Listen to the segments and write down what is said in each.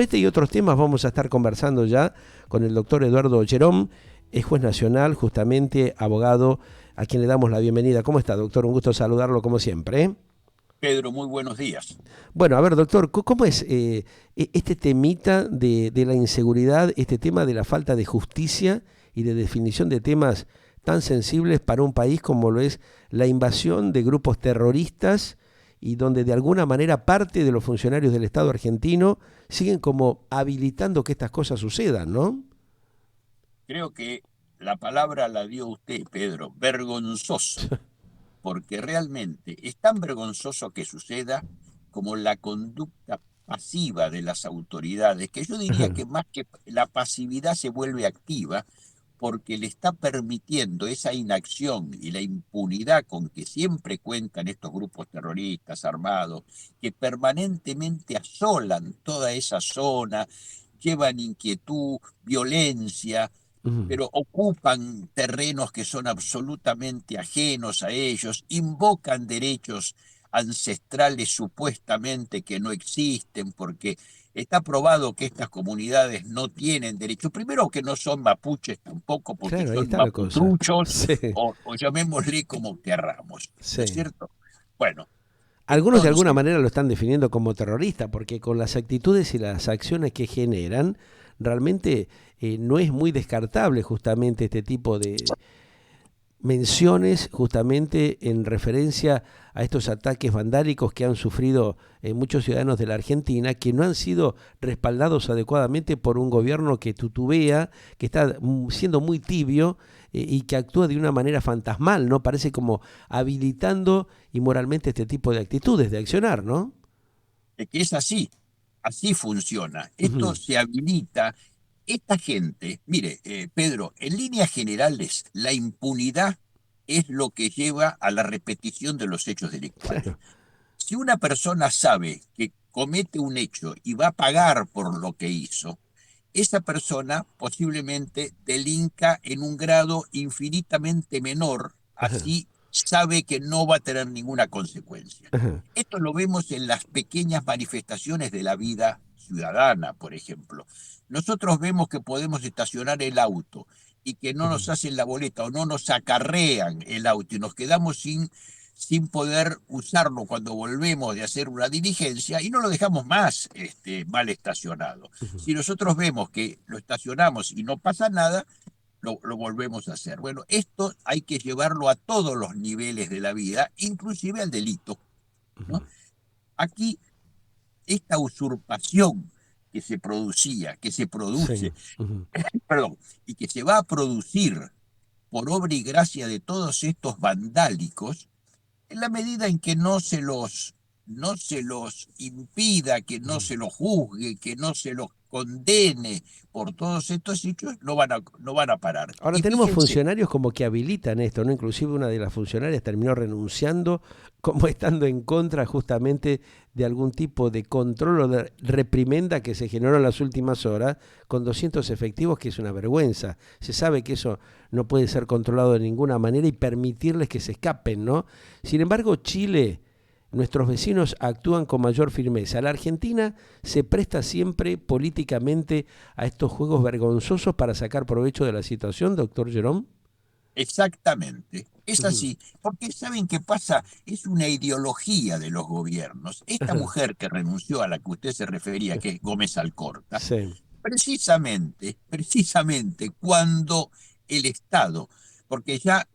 Este y otros temas vamos a estar conversando ya con el doctor Eduardo Gerón, es juez nacional, justamente abogado, a quien le damos la bienvenida. ¿Cómo está, doctor? Un gusto saludarlo como siempre, ¿eh? Pedro, muy buenos días. Bueno, a ver, doctor, ¿cómo es este temita de la inseguridad, este tema de la falta de justicia y de definición de temas tan sensibles para un país como lo es la invasión de grupos terroristas y donde de alguna manera parte de los funcionarios del Estado argentino siguen como habilitando que estas cosas sucedan, ¿no? Creo que la palabra la dio usted, Pedro, vergonzoso, porque realmente es tan vergonzoso que suceda como la conducta pasiva de las autoridades, que yo diría que más que la pasividad se vuelve activa, porque le está permitiendo esa inacción y la impunidad con que siempre cuentan estos grupos terroristas armados, que permanentemente asolan toda esa zona, llevan inquietud, violencia, Ujú. pero ocupan terrenos que son absolutamente ajenos a ellos, invocan derechos ancestrales supuestamente que no existen, porque está probado que estas comunidades no tienen derechos. Primero que no son mapuches tampoco, porque Claro, ahí son está la cosa. maputruchos, Sí, o llamémosle como querramos, ¿no es sí. cierto? Bueno, Algunos de alguna entonces, manera lo están definiendo como terrorista, porque con las actitudes y las acciones que generan, realmente no es muy descartable justamente este tipo de menciones justamente en referencia a estos ataques vandálicos que han sufrido muchos ciudadanos de la Argentina, que no han sido respaldados adecuadamente por un gobierno que tutubea, que está siendo muy tibio y que actúa de una manera fantasmal, ¿no? Parece como habilitando inmoralmente este tipo de actitudes, de accionar, ¿no? que es así, así funciona. Esto Ujú. se habilita. Esta gente, mire, Pedro, en líneas generales, la impunidad es lo que lleva a la repetición de los hechos delictuales. Claro. Si una persona sabe que comete un hecho y va a pagar por lo que hizo, esa persona posiblemente delinca en un grado infinitamente menor, Ajá, así sabe que no va a tener ninguna consecuencia. ajá, Esto lo vemos en las pequeñas manifestaciones de la vida ciudadana, por ejemplo. Nosotros vemos que podemos estacionar el auto y que no ujú, nos hacen la boleta o no nos acarrean el auto y nos quedamos sin poder usarlo cuando volvemos de hacer una diligencia y no lo dejamos más mal estacionado. ujú. Si nosotros vemos que lo estacionamos y no pasa nada, lo volvemos a hacer. Bueno, esto hay que llevarlo a todos los niveles de la vida, inclusive al delito, ¿no? Aquí, esta usurpación que se producía, que se Sí, produce, ujú. perdón, y que se va a producir por obra y gracia de todos estos vandálicos, en la medida en que no se los impida, que no se los juzgue, que no se los condene por todos estos hechos, no van a parar. Ahora Y tenemos fíjense, funcionarios como que habilitan esto, ¿no? Inclusive una de las funcionarias terminó renunciando como estando en contra justamente de algún tipo de control o de reprimenda que se generó en las últimas horas con 200 efectivos, que es una vergüenza. Se sabe que eso no puede ser controlado de ninguna manera y permitirles que se escapen, ¿no? Sin embargo, Chile, nuestros vecinos actúan con mayor firmeza. La Argentina se presta siempre políticamente a estos juegos vergonzosos para sacar provecho de la situación, doctor Jerón. exactamente, es Ujú. así, porque ¿saben qué pasa? Es una ideología de los gobiernos. Esta Ajá. mujer que renunció a la que usted se refería, que es Gómez Alcorta, Sí. precisamente cuando el Estado, porque ya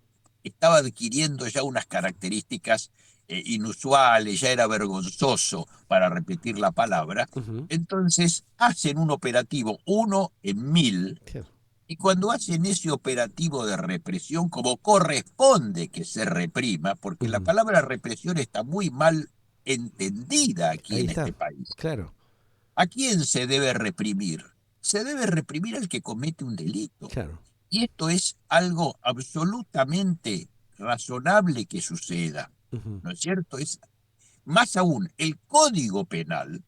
estaba adquiriendo ya unas características inusuales, ya era vergonzoso para repetir la palabra, Ujú. entonces hacen un operativo, uno en mil, Sí. y cuando hacen ese operativo de represión, como corresponde que se reprima, porque la Ujú. palabra represión está muy mal entendida aquí Ahí en está. este país. Claro. ¿A quién se debe reprimir? Se debe reprimir al que comete un delito. Claro. Y esto es algo absolutamente razonable que suceda, Ujú. ¿no es cierto? Es más aún, el Código Penal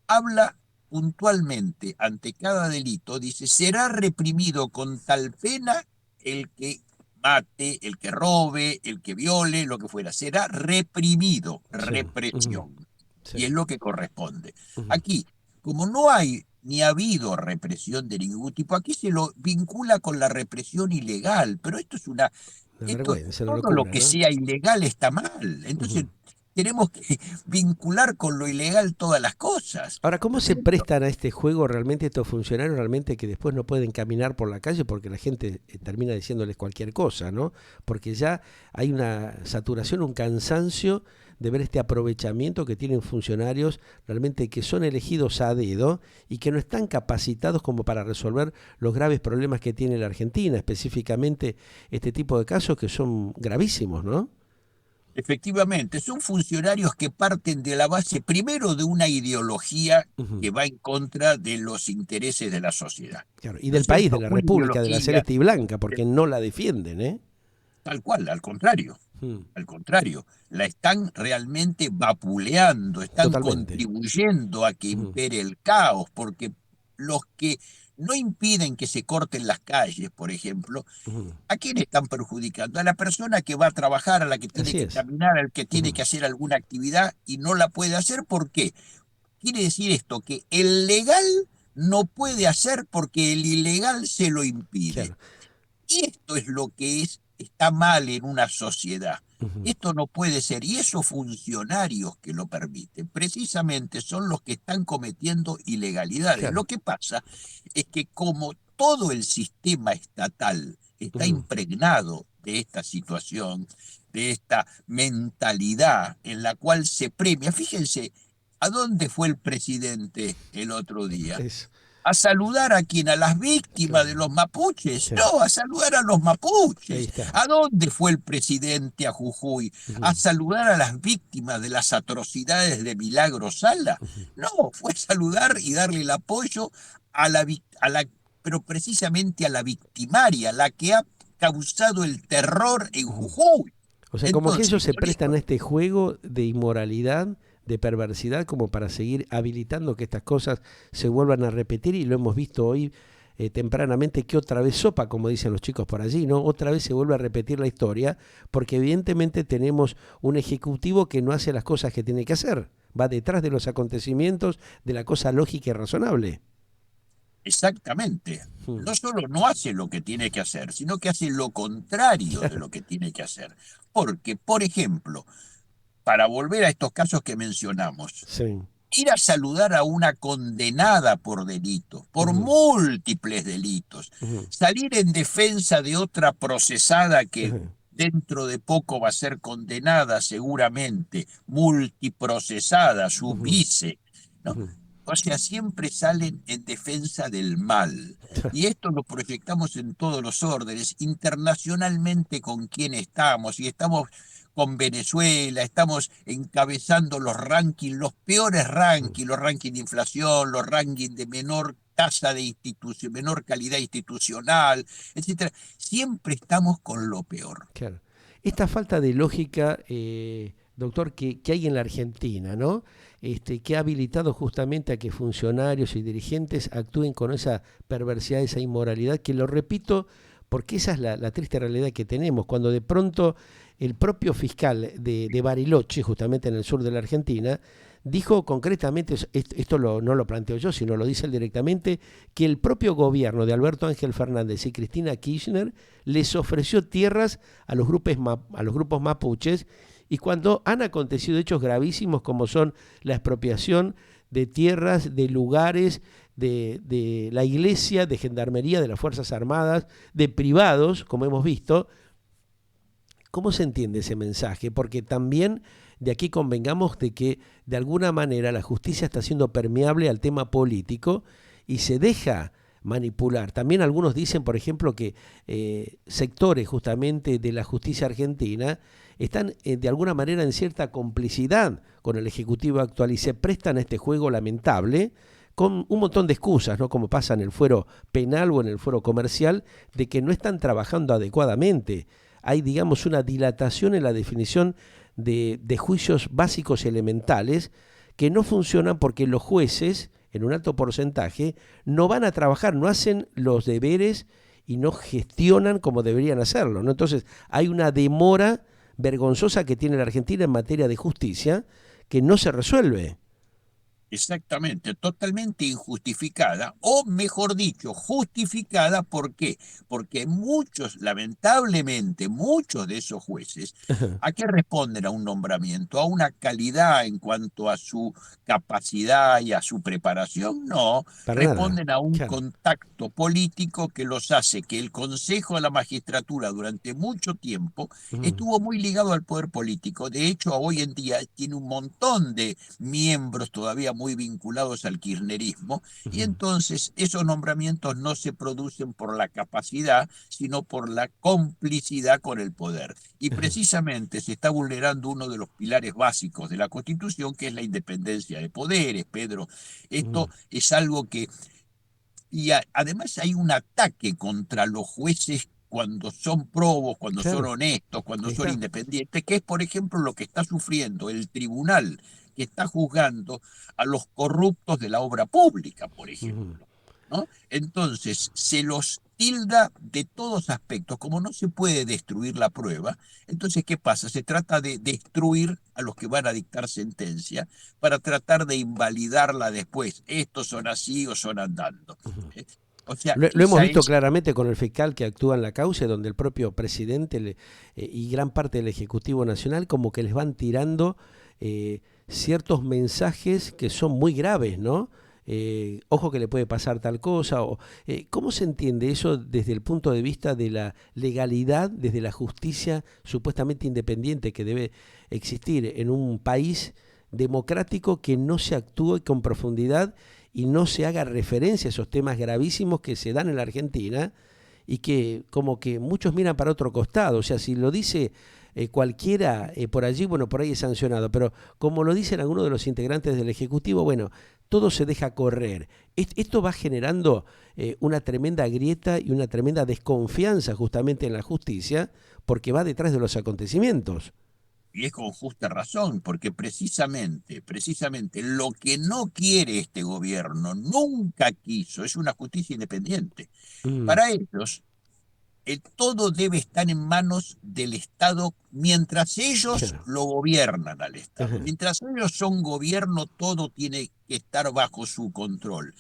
habla puntualmente ante cada delito, dice, será reprimido con tal pena el que mate, el que robe, el que viole, lo que fuera, será reprimido, Sí. Ujú. represión. Sí. Y es lo que corresponde. Ujú. Aquí, como no hay ni ha habido represión de ningún tipo. Aquí se lo vincula con la represión ilegal, pero Una esto, vergüenza, una todo lo locura, que ¿no? sea ilegal está mal. Entonces, Ujú. tenemos que vincular con lo ilegal todas las cosas. Ahora, ¿cómo ¿No es se cierto? prestan a este juego realmente estos funcionarios realmente que después no pueden caminar por la calle porque la gente termina diciéndoles cualquier cosa, ¿no? Porque ya hay una saturación, un cansancio de ver este aprovechamiento que tienen funcionarios realmente que son elegidos a dedo y que no están capacitados como para resolver los graves problemas que tiene la Argentina, específicamente este tipo de casos que son gravísimos, ¿no? Efectivamente, son funcionarios que parten de la base primero de una ideología Ujú. que va en contra de los intereses de la sociedad. Claro, y ¿No es del país, de cierto? la Una República, de la ideología Celeste y Blanca, porque no la defienden, ¿eh? tal cual, al contrario. Mm. Al contrario, la están realmente vapuleando, están Totalmente. contribuyendo a que Ujú, impere el caos, porque los que no impiden que se corten las calles, por ejemplo, ujú. ¿a quién están perjudicando? A la persona que va a trabajar, a la que tiene Así que es. caminar, al que tiene Ujú. que hacer alguna actividad y no la puede hacer. ¿Por qué? Quiere decir esto, que el legal no puede hacer porque el ilegal se lo impide. Claro. Y esto es lo que está mal en una sociedad. Ujú. Esto no puede ser. Y esos funcionarios que lo permiten, precisamente son los que están cometiendo ilegalidades. Lo Claro. que pasa es que como todo el sistema estatal está Ujú. impregnado de esta situación, de esta mentalidad en la cual se premia, fíjense, ¿a dónde fue el presidente el otro día? Es, ¿A saludar a quién? ¿A las víctimas de claro. los mapuches? Sí. No, a saludar a los Ahí mapuches. está. ¿A dónde fue el presidente a Jujuy? ¿A Ujú, saludar a las víctimas de las atrocidades de Milagro Sala? ujú. No, fue a saludar y darle el apoyo pero precisamente a la victimaria, la que ha causado el terror en Ujú. Jujuy. O sea, como que ellos Entonces, se con prestan a esto, este juego de inmoralidad, de perversidad, como para seguir habilitando que estas cosas se vuelvan a repetir y lo hemos visto hoy tempranamente que otra vez sopa, como dicen los chicos por allí, ¿no? Otra vez se vuelve a repetir la historia, porque evidentemente tenemos un ejecutivo que no hace las cosas que tiene que hacer, va detrás de los acontecimientos, de la cosa lógica y razonable. exactamente. Mm. No solo no hace lo que tiene que hacer, sino que hace lo contrario de lo que tiene que hacer. Porque, por ejemplo, para volver a estos casos que mencionamos, Sí. ir a saludar a una condenada por delitos, por Ujú, múltiples delitos, ujú, salir en defensa de otra procesada que ujú, dentro de poco va a ser condenada seguramente, multiprocesada, su ujú, vice, ¿no? ujú. O sea, siempre salen en defensa del mal. Y esto lo proyectamos en todos los órdenes, internacionalmente con quién estamos, y estamos con Venezuela, estamos encabezando los rankings, los peores rankings, los rankings de inflación, los rankings de menor tasa de institución, menor calidad institucional, etcétera. Siempre estamos con lo peor. Claro. Esta falta de lógica, doctor, que hay en la Argentina, ¿no? Que ha habilitado justamente a que funcionarios y dirigentes actúen con esa perversidad, esa inmoralidad, que lo repito, porque esa es la triste realidad que tenemos, cuando de pronto el propio fiscal de Bariloche, justamente en el sur de la Argentina, dijo concretamente, no lo planteo yo, sino lo dice él directamente, que el propio gobierno de Alberto Ángel Fernández y Cristina Kirchner les ofreció tierras a los grupos mapuches y cuando han acontecido hechos gravísimos como son la expropiación de tierras, de lugares, de la iglesia, de gendarmería, de las Fuerzas Armadas, de privados, como hemos visto, ¿cómo se entiende ese mensaje? Porque también de aquí convengamos de que de alguna manera la justicia está siendo permeable al tema político y se deja manipular. También algunos dicen, por ejemplo, que sectores justamente de la justicia argentina están de alguna manera en cierta complicidad con el Ejecutivo actual y se prestan a este juego lamentable con un montón de excusas, ¿no? Como pasa en el fuero penal o en el fuero comercial, de que no están trabajando adecuadamente. Hay, digamos, una dilatación en la definición de juicios básicos y elementales que no funcionan porque los jueces, en un alto porcentaje, no van a trabajar, no hacen los deberes y no gestionan como deberían hacerlo, ¿no? Entonces, hay una demora vergonzosa que tiene la Argentina en materia de justicia que no se resuelve. Exactamente, totalmente injustificada, o mejor dicho, justificada. ¿Por qué? Porque muchos, lamentablemente, muchos de esos jueces, ¿a qué responden a un nombramiento? ¿A una calidad en cuanto a su capacidad y a su preparación? No, Para nada. responden a un Claro. contacto político que los hace que el Consejo de la Magistratura durante mucho tiempo Ujú, estuvo muy ligado al poder político. De hecho, hoy en día tiene un montón de miembros todavía muy vinculados al kirchnerismo, y ujú, entonces esos nombramientos no se producen por la capacidad, sino por la complicidad con el poder. Y ujú, precisamente se está vulnerando uno de los pilares básicos de la Constitución, que es la independencia de poderes, Pedro. Esto ujú. es algo que... Y además hay un ataque contra los jueces cuando son probos, cuando son Claro, honestos, cuando ahí son está. independientes, que es, por ejemplo, lo que está sufriendo el tribunal que está juzgando a los corruptos de la obra pública, por Ujú. ejemplo, ¿no? Entonces, se los tilda de todos aspectos. Como no se puede destruir la prueba, entonces, ¿qué pasa? Se trata de destruir a los que van a dictar sentencia para tratar de invalidarla después. Estos son así o son andando. ¿Eh? O sea, Lo hemos esa visto es, claramente con el fiscal que actúa en la causa, donde el propio presidente y gran parte del Ejecutivo Nacional como que les van tirando ciertos mensajes que son muy graves, ¿no? Ojo que le puede pasar tal cosa. ¿Cómo se entiende eso desde el punto de vista de la legalidad, desde la justicia supuestamente independiente que debe existir en un país democrático que no se actúe con profundidad y no se haga referencia a esos temas gravísimos que se dan en la Argentina y que como que muchos miran para otro costado? O sea, si lo dice cualquiera por allí, bueno, por ahí es sancionado, pero como lo dicen algunos de los integrantes del Ejecutivo, bueno, todo se deja correr. Esto va generando una tremenda grieta y una tremenda desconfianza justamente en la justicia porque va detrás de los acontecimientos. y es con justa razón, porque precisamente lo que no quiere este gobierno, nunca quiso, es una justicia independiente. Mm, Para ellos, todo debe estar en manos del Estado mientras ellos claro. lo gobiernan al Estado. Ajá, Mientras ellos son gobierno, todo tiene que estar bajo su control.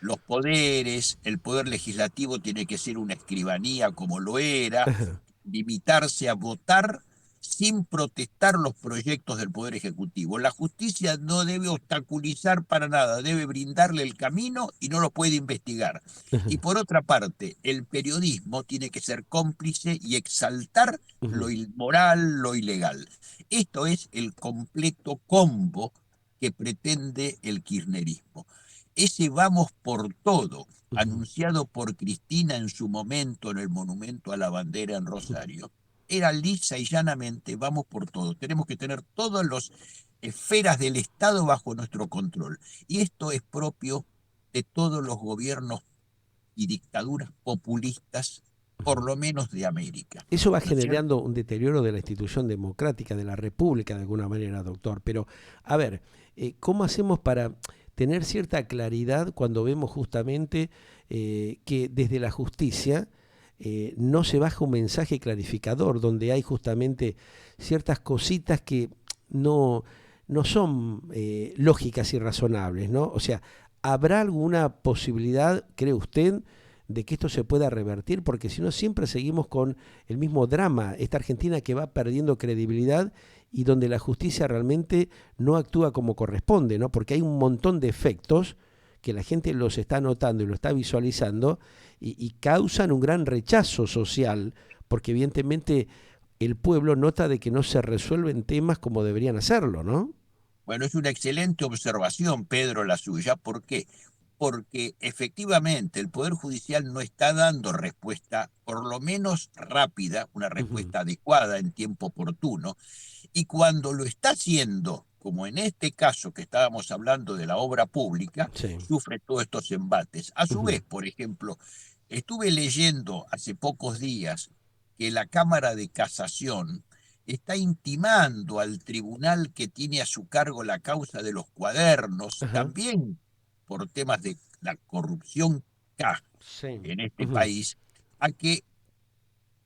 Los poderes, el poder legislativo tiene que ser una escribanía como lo era, ajá, limitarse a votar sin protestar los proyectos del Poder Ejecutivo. La justicia no debe obstaculizar para nada, debe brindarle el camino y no lo puede investigar. Y ajá, por otra parte, el periodismo tiene que ser cómplice y exaltar lo ujú, inmoral, lo ilegal. Esto es el completo combo que pretende el kirchnerismo. Ese vamos por todo, ujú, anunciado por Cristina en su momento en el Monumento a la Bandera en ujú. Rosario, era lisa y llanamente, vamos por todo. Tenemos que tener todas las esferas del Estado bajo nuestro control. Y esto es propio de todos los gobiernos y dictaduras populistas, por lo menos de América. Eso va ¿No es cierto? generando un deterioro de la institución democrática, de la república de alguna manera, doctor. Pero, a ver, ¿cómo hacemos para tener cierta claridad cuando vemos justamente que desde la justicia no se baja un mensaje clarificador, donde hay justamente ciertas cositas que no, no son lógicas y razonables, ¿no? O sea, ¿habrá alguna posibilidad, cree usted, de que esto se pueda revertir? Porque si no, siempre seguimos con el mismo drama, esta Argentina que va perdiendo credibilidad y donde la justicia realmente no actúa como corresponde, ¿no? Porque hay un montón de efectos que la gente los está notando y lo está visualizando y causan un gran rechazo social, porque evidentemente el pueblo nota de que no se resuelven temas como deberían hacerlo, ¿no? Bueno, es una excelente observación, Pedro, la suya. ¿Por qué? Porque efectivamente el Poder Judicial no está dando respuesta, por lo menos rápida, una Ujú. respuesta adecuada en tiempo oportuno, y cuando lo está haciendo, como en este caso que estábamos hablando de la obra pública, Sí. sufre todos estos embates. A su Ujú. vez, por ejemplo, estuve leyendo hace pocos días que la Cámara de Casación está intimando al tribunal que tiene a su cargo la causa de los cuadernos, Ajá. también por temas de la corrupción que hay Sí. en este Ujú. país, a que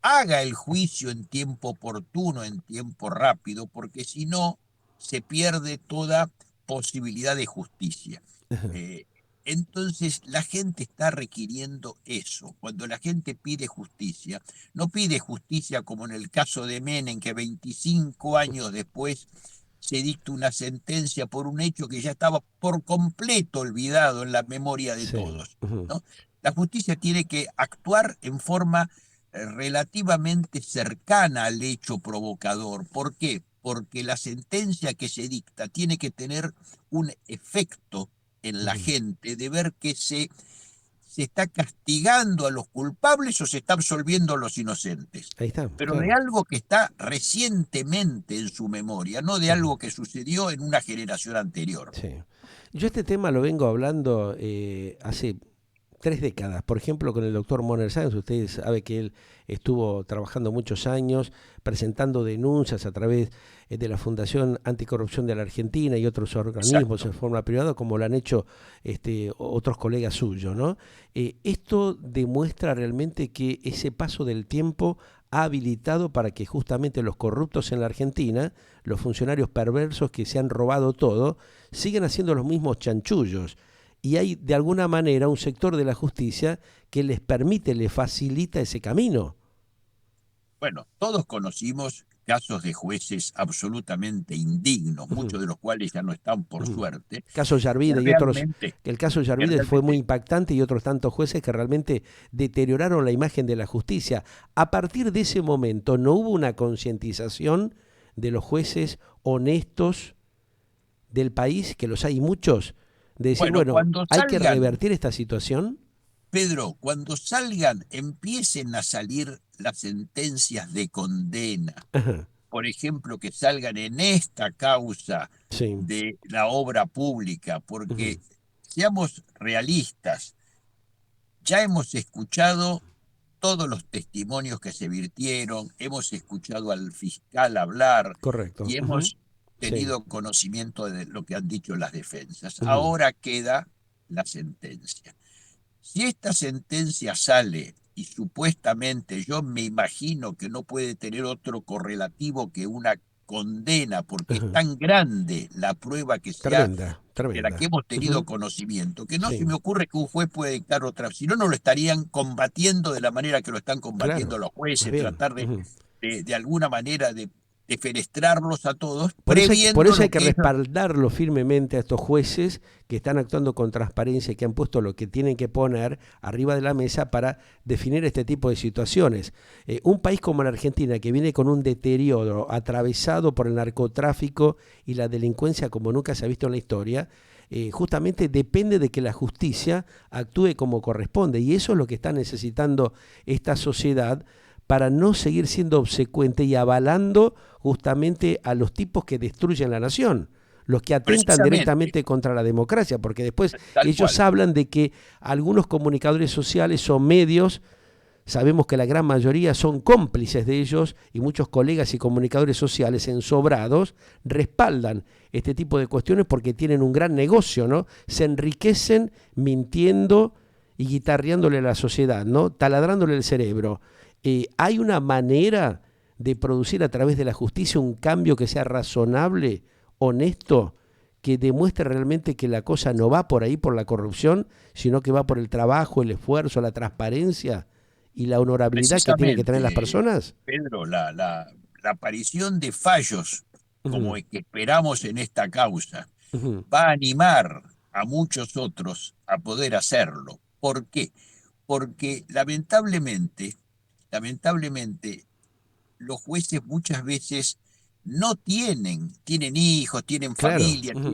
haga el juicio en tiempo oportuno, en tiempo rápido, porque si no, se pierde toda posibilidad de justicia. Eh, entonces la gente está requiriendo eso. Cuando la gente pide justicia, no pide justicia como en el caso de Menem, que 25 años después se dicta una sentencia por un hecho que ya estaba por completo olvidado en la memoria de Sí. todos, ¿no? La justicia tiene que actuar en forma relativamente cercana al hecho provocador. ¿Por qué? Porque la sentencia que se dicta tiene que tener un efecto en la gente de ver que se está castigando a los culpables o se está absolviendo a los inocentes. Ahí está, Pero de claro. algo que está recientemente en su memoria, no de algo que sucedió en una generación anterior. Sí. Yo este tema lo vengo hablando hace 3 décadas. Por ejemplo, con el doctor Moner Sáenz, usted sabe que él estuvo trabajando muchos años presentando denuncias a través de la Fundación Anticorrupción de la Argentina y otros organismos Exacto. en forma privada, como lo han hecho otros colegas suyos, ¿no? Esto demuestra realmente que ese paso del tiempo ha habilitado para que justamente los corruptos en la Argentina, los funcionarios perversos que se han robado todo, sigan haciendo los mismos chanchullos. Y hay de alguna manera un sector de la justicia que les permite, les facilita ese camino. Bueno, todos conocimos casos de jueces absolutamente indignos, Ujú, muchos de los cuales ya no están por ujú. suerte, Caso que Yarvide y otros, realmente, que el caso que Yarvide fue muy realmente, impactante y otros tantos jueces que realmente deterioraron la imagen de la justicia. A partir de ese momento no hubo una concientización de los jueces honestos del país, que los hay muchos, de decir, bueno, bueno, cuando hay que salgan, revertir esta situación. Pedro, cuando salgan, empiecen a salir las sentencias de condena, Ajá, por ejemplo, que salgan en esta causa sí. de la obra pública, porque Ujú, seamos realistas, ya hemos escuchado todos los testimonios que se virtieron, hemos escuchado al fiscal hablar correcto. y Ujú, hemos sí. tenido conocimiento de lo que han dicho las defensas. Ujú, Ahora queda la sentencia. Si esta sentencia sale y supuestamente yo me imagino que no puede tener otro correlativo que una condena, porque es ujú. tan grande la prueba que se ha Tremenda, de la que tremenda. hemos tenido Ujú, conocimiento, que no se sí, me ocurre que un juez pueda dictar otra, si no, no lo estarían combatiendo de la manera que lo están combatiendo claro. los Más jueces, bien. tratar Ujú. de alguna manera de fenestrarlos a todos, Por previendo eso hay lo que que ellos... respaldarlo firmemente a estos jueces que están actuando con transparencia y que han puesto lo que tienen que poner arriba de la mesa para definir este tipo de situaciones. Un país como la Argentina, que viene con un deterioro atravesado por el narcotráfico y la delincuencia como nunca se ha visto en la historia, justamente depende de que la justicia actúe como corresponde. Y eso es lo que está necesitando esta sociedad para no seguir siendo obsecuente y avalando justamente a los tipos que destruyen la nación, los que atentan Precisamente, directamente contra la democracia, porque después tal ellos cual. hablan de que algunos comunicadores sociales o medios, sabemos que la gran mayoría son cómplices de ellos y muchos colegas y comunicadores sociales ensobrados respaldan este tipo de cuestiones porque tienen un gran negocio, ¿no? Se enriquecen mintiendo y guitarreándole a la sociedad, ¿no? Taladrándole el cerebro. ¿Hay una manera de producir a través de la justicia un cambio que sea razonable, honesto, que demuestre realmente que la cosa no va por ahí por la corrupción, sino que va por el trabajo, el esfuerzo, la transparencia y la honorabilidad que tienen que tener las Precisamente, personas? Pedro, la aparición de fallos como Ujú, el que esperamos en esta causa ujú, va a animar a muchos otros a poder hacerlo. ¿Por qué? Porque lamentablemente, los jueces muchas veces no tienen hijos, tienen claro. familia, Ujú.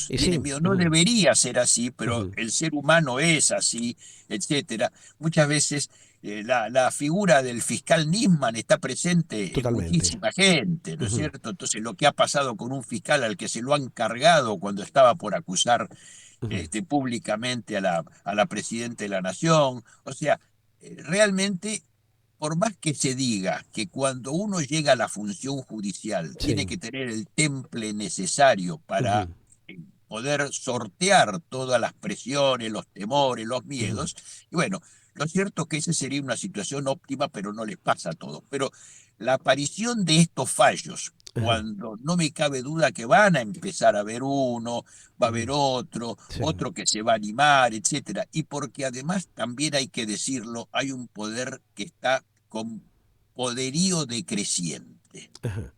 Y sí. tienen miedo. No Ujú, debería ser así, pero ujú, el ser humano es así, etcétera. Muchas veces la figura del fiscal Nisman está presente en totalmente. muchísima gente, ¿no es Ujú, cierto? Entonces, lo que ha pasado con un fiscal al que se lo han cargado cuando estaba por acusar ujú. públicamente a la presidenta de la Nación, o sea, realmente por más que se diga que cuando uno llega a la función judicial tiene Sí. que tener el temple necesario para Ujú, poder sortear todas las presiones, los temores, los ujú. miedos, y bueno, lo cierto es que esa sería una situación óptima, pero no les pasa a todos. Pero la aparición de estos fallos Ajá, cuando no me cabe duda que van a empezar a ver uno, va a haber ujú, otro, sí, otro que se va a animar, etcétera. Y porque además también hay que decirlo, hay un poder que está con poderío decreciente. ajá.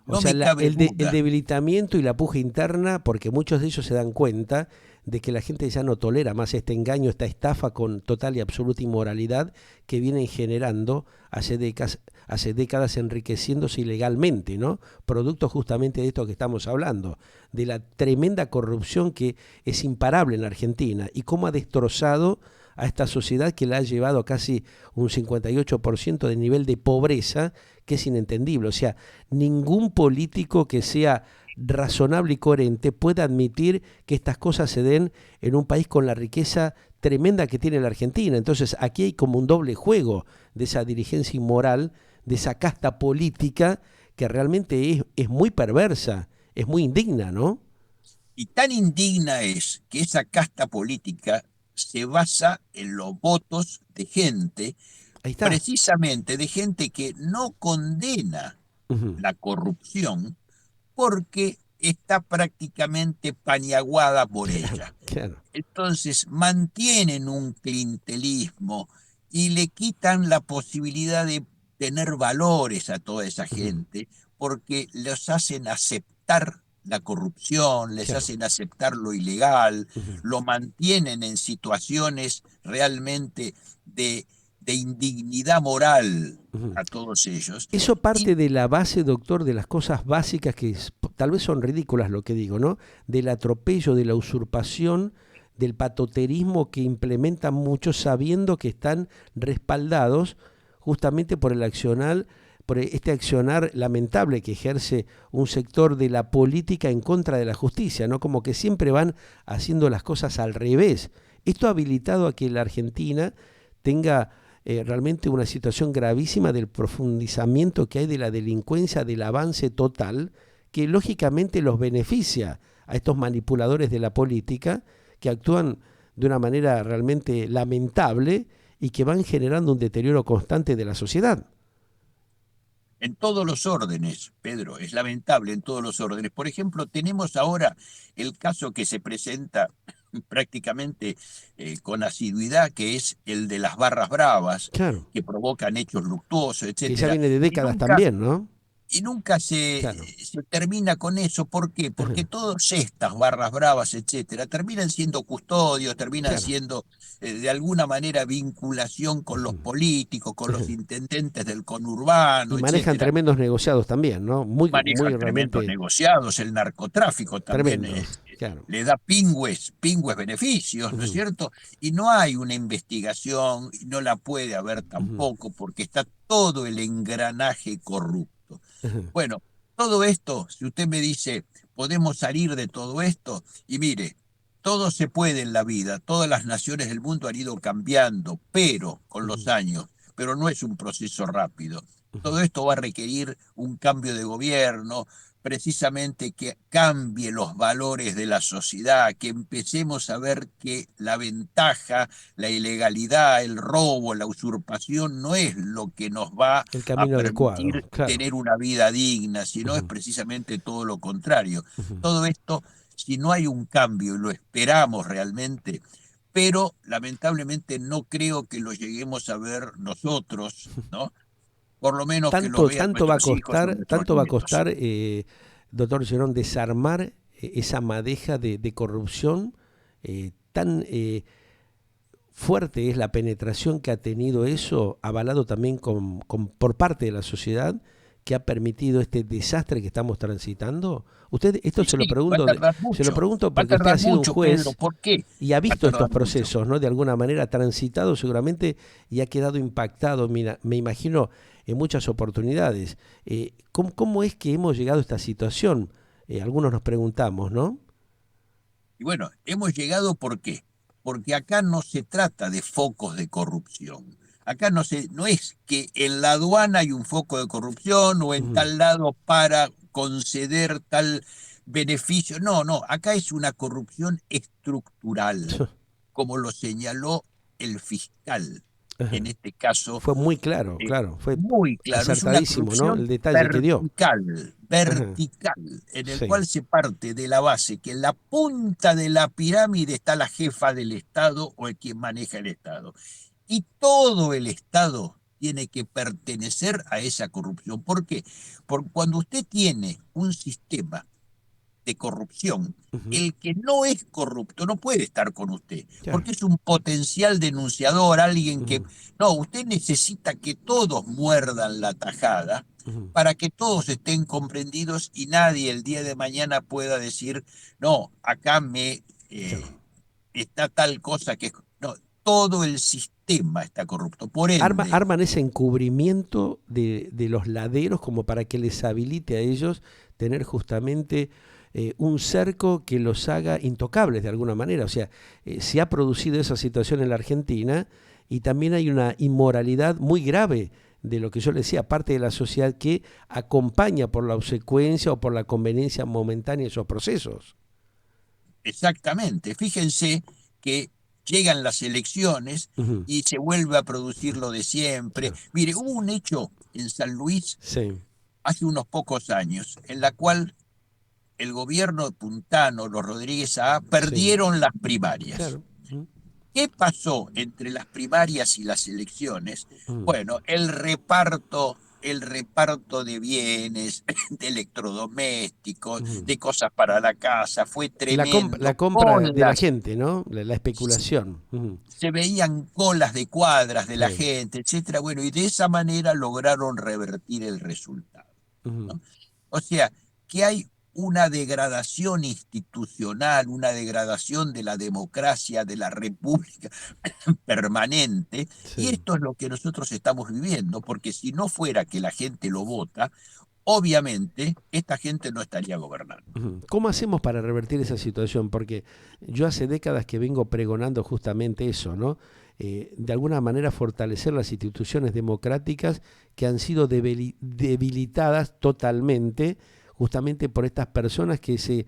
O No sea, me cabe el duda. debilitamiento y la puja interna, porque muchos de ellos se dan cuenta de que la gente ya no tolera más este engaño, esta estafa con total y absoluta inmoralidad que vienen generando hace décadas enriqueciéndose ilegalmente, ¿no? Producto justamente de esto que estamos hablando, de la tremenda corrupción que es imparable en Argentina y cómo ha destrozado a esta sociedad que la ha llevado a casi un 58% de nivel de pobreza, que es inentendible. O sea, ningún político que sea razonable y coherente puede admitir que estas cosas se den en un país con la riqueza tremenda que tiene la Argentina. Entonces aquí hay como un doble juego de esa dirigencia inmoral, de esa casta política que realmente es muy perversa, es muy indigna, ¿no? Y tan indigna es que esa casta política se basa en los votos de gente, Ahí está. precisamente de gente que no condena Ujú. la corrupción porque está prácticamente pañaguada por Claro, ella. claro. Entonces mantienen un clientelismo y le quitan la posibilidad de tener valores a toda esa Ujú. gente porque los hacen aceptar la corrupción, les Claro. hacen aceptar lo ilegal, Ujú. lo mantienen en situaciones realmente de indignidad moral Ujú. a todos ellos. Eso Y parte de la base, doctor, de las cosas básicas que tal vez son ridículas lo que digo, ¿no? Del atropello, de la usurpación, del patoterismo que implementan muchos sabiendo que están respaldados justamente por el accionar, por este accionar lamentable que ejerce un sector de la política en contra de la justicia, ¿no? Como que siempre van haciendo las cosas al revés. Esto ha habilitado a que la Argentina tenga realmente una situación gravísima del profundizamiento que hay de la delincuencia, del avance total, que lógicamente los beneficia a estos manipuladores de la política que actúan de una manera realmente lamentable y que van generando un deterioro constante de la sociedad. en todos los órdenes, Pedro, es lamentable en todos los órdenes. Por ejemplo, tenemos ahora el caso que se presenta prácticamente con asiduidad, que es el de las barras bravas, Claro, que provocan hechos luctuosos, que ya etcétera, viene de y décadas nunca, también, ¿no? y nunca se, Claro. se termina con eso. ¿Por qué? Porque Ajá, todas estas barras bravas, etcétera, terminan siendo custodios, terminan claro. siendo de alguna manera vinculación con los Ujú, políticos, con los ajá. intendentes del conurbano, Y manejan etcétera. tremendos negociados también, ¿no? Muy, muy Manejan tremendos realmente negociados, el narcotráfico también tremendos, claro. le da pingües beneficios, ¿no es Ujú, cierto? Y no hay una investigación, y no la puede haber ujú, tampoco, porque está todo el engranaje corrupto. ajá. Bueno, todo esto, si usted me dice, podemos salir de todo esto, y mire, todo se puede en la vida, todas las naciones del mundo han ido cambiando, pero con los Ujú, años, pero no es un proceso rápido. ujú. Todo esto va a requerir un cambio de gobierno, precisamente que cambie los valores de la sociedad, que empecemos a ver que la ventaja, la ilegalidad, el robo, la usurpación no es lo que nos va El a camino adecuado, permitir claro. tener una vida digna, sino es Ujú, precisamente todo lo contrario. ujú. Todo esto, si no hay un cambio y lo esperamos realmente, pero lamentablemente no creo que lo lleguemos a ver nosotros, ¿no? Por lo menos que lo vean nuestros hijos o nuestros Tanto va a nietos. costar, doctor Girón, desarmar esa madeja de corrupción tan fuerte es la penetración que ha tenido eso, avalado también por parte de la sociedad, que ha permitido este desastre que estamos transitando. Usted, esto Y sí, va a tardar se lo mucho, pregunto va a porque usted ha tardar sido un mucho, Pedro. juez ¿Por qué? y ha Va a visto estos tardar mucho. procesos, ¿no? De alguna manera transitado seguramente y ha quedado impactado, mira, me imagino, en muchas oportunidades. ¿Cómo es que hemos llegado a esta situación? Algunos nos preguntamos, ¿no? Y bueno, hemos llegado ¿por qué? Porque acá no se trata de focos de corrupción. Acá no es que en la aduana hay un foco de corrupción o en Ujú. tal lado para conceder tal beneficio. No, no, acá es una corrupción estructural, como lo señaló el fiscal. en Ajá. este caso, Fue muy claro, eh, claro, fue muy claro, es una acertadísimo, ¿no? El corrupción detalle que dio. vertical, Ajá. vertical, en el Sí, cual se parte de la base que en la punta de la pirámide está la jefa del Estado o el quien maneja el Estado. Y todo el Estado tiene que pertenecer a esa corrupción. ¿Por qué? Porque cuando usted tiene un sistema de corrupción, ujú, el que no es corrupto no puede estar con usted, claro, porque es un potencial denunciador, alguien que... ujú, No, usted necesita que todos muerdan la tajada ujú, para que todos estén comprendidos y nadie el día de mañana pueda decir, no, acá me claro. está tal cosa que... No, todo el sistema está corrupto. Por ende, Arman ese encubrimiento de los laderos como para que les habilite a ellos tener justamente un cerco que los haga intocables de alguna manera. O sea, se ha producido esa situación en la Argentina y también hay una inmoralidad muy grave de lo que yo le decía, parte de la sociedad que acompaña por la obsecuencia o por la conveniencia momentánea esos procesos. exactamente. Fíjense que llegan las elecciones Ujú, y se vuelve a producir lo de siempre. claro. Mire, hubo un hecho en San Luis Sí, hace unos pocos años en la cual el gobierno de Puntano, los Rodríguez Saá, sí, perdieron las primarias. claro. Ujú, ¿Qué pasó entre las primarias y las elecciones? ujú. Bueno, el reparto de bienes, de electrodomésticos, Ujú. de cosas para la casa, fue La tremendo. compra de la gente, ¿no? La especulación. Ujú. Se veían colas de cuadras de la Sí. gente, etcétera. Bueno, y de esa manera lograron revertir el resultado, Ujú. ¿no? O sea, que hay una degradación institucional, una degradación de la democracia, de la república permanente, y Sí. esto es lo que nosotros estamos viviendo, porque si no fuera que la gente lo vota, obviamente esta gente no estaría gobernando. Ujú. ¿Cómo hacemos para revertir esa situación? Porque yo hace décadas que vengo pregonando justamente eso, ¿no? De alguna manera fortalecer las instituciones democráticas que han sido debilitadas totalmente justamente por estas personas que se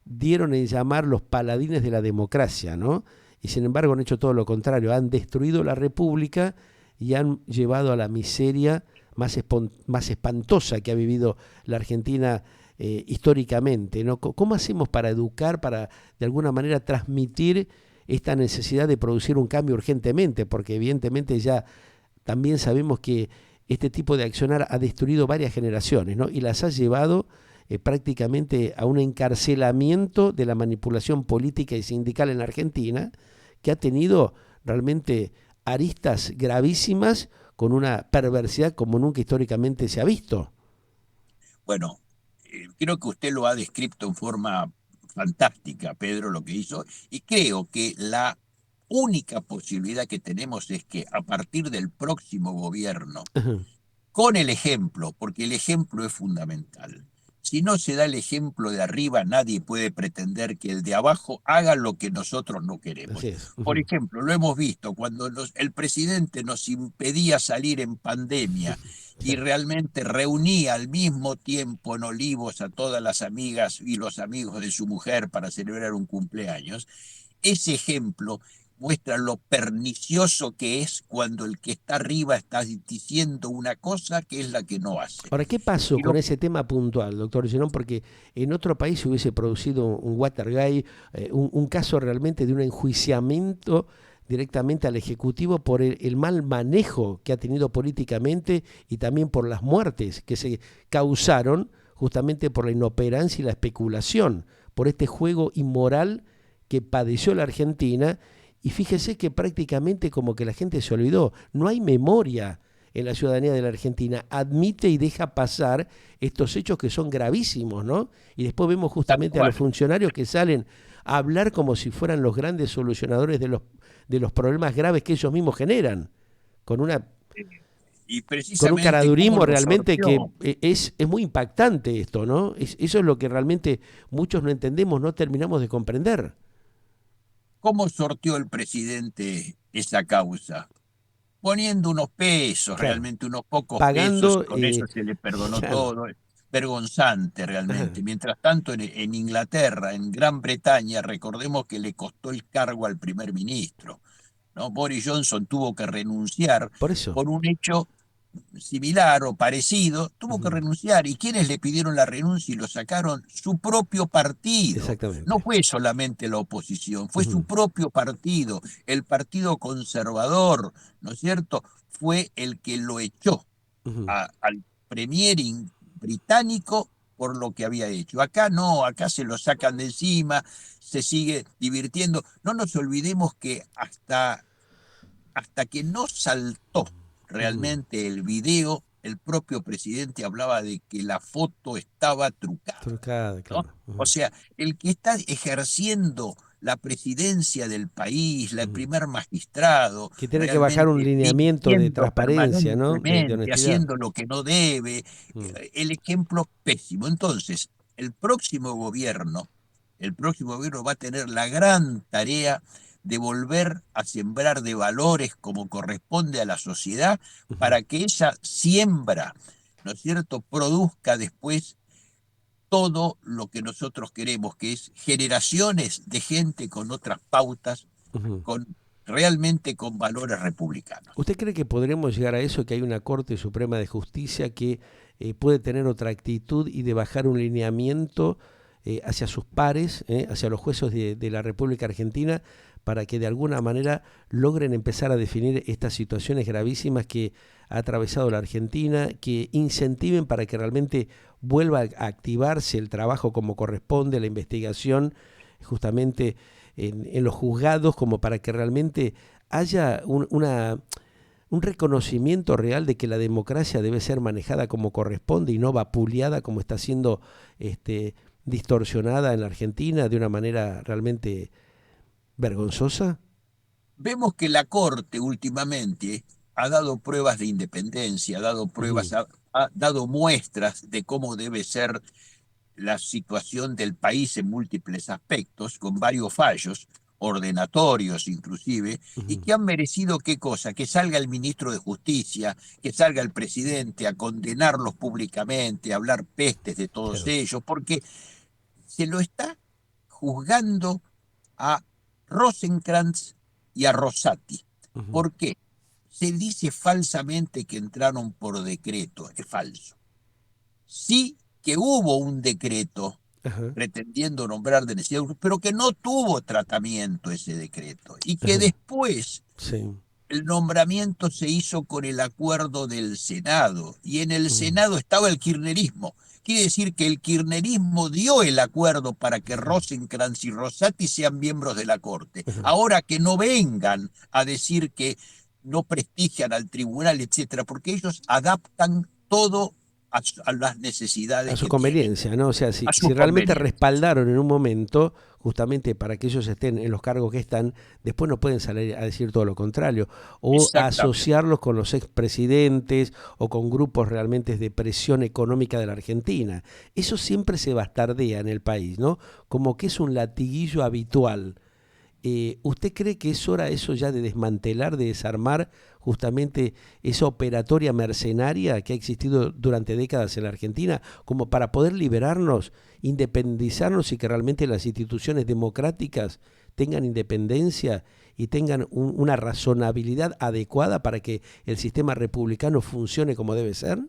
dieron en llamar los paladines de la democracia, ¿no? Y sin embargo han hecho todo lo contrario, han destruido la república y han llevado a la miseria más espantosa que ha vivido la Argentina históricamente, ¿no? ¿Cómo hacemos para educar, para de alguna manera transmitir esta necesidad de producir un cambio urgentemente? Porque evidentemente ya también sabemos que este tipo de accionar ha destruido varias generaciones, ¿no? Y las ha llevado prácticamente a un encarcelamiento de la manipulación política y sindical en la Argentina, que ha tenido realmente aristas gravísimas con una perversidad como nunca históricamente se ha visto. Bueno, creo que usted lo ha descrito en forma fantástica, Pedro, lo que hizo, y creo que la única posibilidad que tenemos es que a partir del próximo gobierno, con el ejemplo, porque el ejemplo es fundamental. Si no se da el ejemplo de arriba, nadie puede pretender que el de abajo haga lo que nosotros no Así queremos. es. Por ejemplo, lo hemos visto cuando el presidente nos impedía salir en pandemia y Sí. realmente reunía al mismo tiempo en Olivos a todas las amigas y los amigos de su mujer para celebrar un cumpleaños. Ese ejemplo muestra lo pernicioso que es cuando el que está arriba está diciendo una cosa que es la que no hace. Ahora, ¿qué pasó Y con lo, ese tema puntual, doctor Zenón? Porque en otro país se hubiese producido un Watergate, un caso realmente de un enjuiciamiento directamente al Ejecutivo por el mal manejo que ha tenido políticamente y también por las muertes que se causaron justamente por la inoperancia y la especulación, por este juego inmoral que padeció la Argentina. Y fíjese que prácticamente como que la gente se olvidó, no hay memoria en la ciudadanía de la Argentina, admite y deja pasar estos hechos que son gravísimos, ¿no? Y después vemos tal justamente a los cual. funcionarios que salen a hablar como si fueran los grandes solucionadores de los problemas graves que ellos mismos generan, con una Y con un precisamente cómo caradurismo lo realmente que sorteó, es muy impactante esto, ¿no? Eso es lo que realmente muchos no entendemos, no terminamos de comprender. cómo sorteó el presidente esa causa. Poniendo unos pesos, Claro, realmente unos pocos pesos, y pagando, con eso se le perdonó claro, todo. Vergonzante ajá, realmente. Mientras tanto, en Inglaterra, en Gran Bretaña, recordemos que le costó el cargo al primer ministro. ¿no? Boris Johnson tuvo que renunciar Por eso. por un hecho similar o parecido, tuvo que Ujú. renunciar. ¿Y quiénes le pidieron la renuncia y lo sacaron? Su propio partido. No Exactamente. fue solamente la oposición, fue su Ujú. propio partido. El Partido Conservador, ¿no es cierto? Fue el que lo echó Ujú. al premier británico por lo que había hecho. Acá no, acá se lo sacan de encima, se sigue divirtiendo. No nos olvidemos que hasta que no saltó Ujú. realmente el video, el propio presidente hablaba de que la foto estaba trucada, Trucada, ¿no? claro. O Ujú. sea, el que está ejerciendo la presidencia del país, el Ujú. primer magistrado, Que tiene que bajar un realmente lineamiento de mintiendo transparencia, ¿no? De permanentemente, honestidad. haciendo lo que no debe, Mm. el ejemplo pésimo. Entonces, el próximo gobierno, el próximo gobierno va a tener la gran tarea de volver a sembrar de valores como corresponde a la sociedad Ujú. para que esa siembra, ¿no es cierto?, produzca después todo lo que nosotros queremos, que es generaciones de gente con otras pautas, Ujú. con realmente con valores republicanos. ¿Usted cree que podremos llegar a eso, que hay una Corte Suprema de Justicia que puede tener otra actitud y de bajar un lineamiento hacia sus pares, hacia los jueces de la República Argentina, para que de alguna manera logren empezar a definir estas situaciones gravísimas que ha atravesado la Argentina, que incentiven para que realmente vuelva a activarse el trabajo como corresponde, la investigación justamente en los juzgados, como para que realmente haya un reconocimiento real de que la democracia debe ser manejada como corresponde y no vapuleada como está siendo este, distorsionada en la Argentina de una manera realmente vergonzosa? Vemos que la Corte últimamente ha dado pruebas de independencia, ha dado Ujú. pruebas, ha dado muestras de cómo debe ser la situación del país en múltiples aspectos, con varios fallos, ordenatorios inclusive, y Ujú. que han merecido qué cosa, que salga el ministro de Justicia, que salga el presidente a condenarlos públicamente, a hablar pestes de todos Claro. ellos, porque se lo está juzgando a Rosenkrantz y a Rosati. Ujú. ¿Por qué? Se dice falsamente que entraron por decreto, es falso. Sí que hubo un decreto Ajá. pretendiendo nombrar de necesidad, pero que no tuvo tratamiento ese decreto y que Ajá. después Sí. el nombramiento se hizo con el acuerdo del Senado y en el Ujú. Senado estaba el kirchnerismo. Quiere decir que el kirchnerismo dio el acuerdo para que Ujú. Rosenkrantz y Rosati sean miembros de la Corte. Ajá. Ahora que no vengan a decir que no prestigian al tribunal, etcétera, porque ellos adaptan todo a las A necesidades su que tienen, conveniencia, ¿no? O sea, a si sus realmente conveniencias. respaldaron en un momento, justamente para que ellos estén en los cargos que están, después no pueden salir a decir todo lo contrario, o a Exactamente. asociarlos con los expresidentes o con grupos realmente de presión económica de la Argentina. Eso siempre se bastardea en el país, ¿no? Como que es un latiguillo habitual. ¿Usted cree que es hora eso ya de desmantelar, de desarmar justamente esa operatoria mercenaria que ha existido durante décadas en la Argentina, como para poder liberarnos, independizarnos y que realmente las instituciones democráticas tengan independencia y tengan una razonabilidad adecuada para que el sistema republicano funcione como debe ser?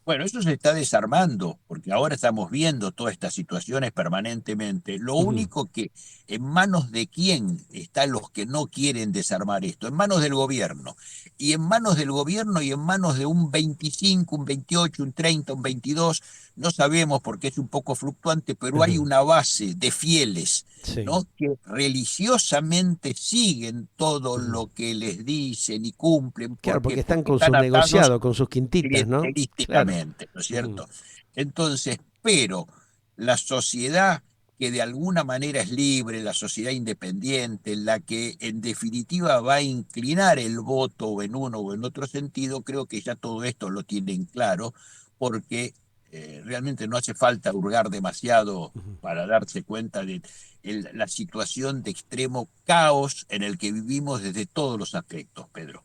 Bueno, eso se está desarmando, porque ahora estamos viendo todas estas situaciones permanentemente. Lo Ujú. único que en manos de quién están los que no quieren desarmar esto, en manos del gobierno. Y en manos del gobierno y en manos de un 25, un 28, un 30, un 22, no sabemos porque es un poco fluctuante, pero hay Ajá. una base de fieles, Sí. ¿no? Que religiosamente siguen todo Ujú. lo que les dicen y cumplen. ¿Por Claro, qué? porque están Porque con sus están atados negociados, con sus quintitas, ¿no? Claro. clientelísticamente, ¿no es Ujú. cierto? Entonces, pero la sociedad que de alguna manera es libre, la sociedad independiente, la que en definitiva va a inclinar el voto en uno o en otro sentido, creo que ya todo esto lo tienen claro, porque realmente no hace falta hurgar demasiado Ujú. para darse cuenta de la situación de extremo caos en el que vivimos desde todos los aspectos, Pedro.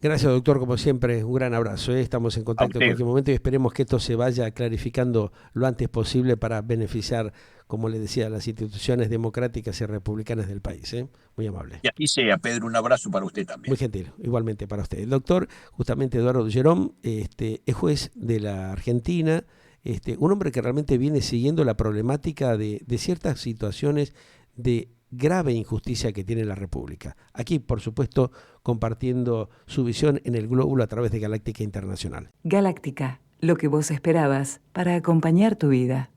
Gracias, doctor, como siempre, un gran abrazo. Estamos en A contacto en usted. cualquier momento y esperemos que esto se vaya clarificando lo antes posible para beneficiar, como le decía, a las instituciones democráticas y republicanas del país. Muy amable. Y así sea, Pedro, un abrazo para usted Muy también. gentil, igualmente para usted. El doctor, justamente Eduardo Gerón, es juez de la Argentina, un hombre que realmente viene siguiendo la problemática de ciertas situaciones de grave injusticia que tiene la República. Aquí, por supuesto, compartiendo su visión en el glóbulo a través de Galáctica Internacional. Galáctica, lo que vos esperabas para acompañar tu vida.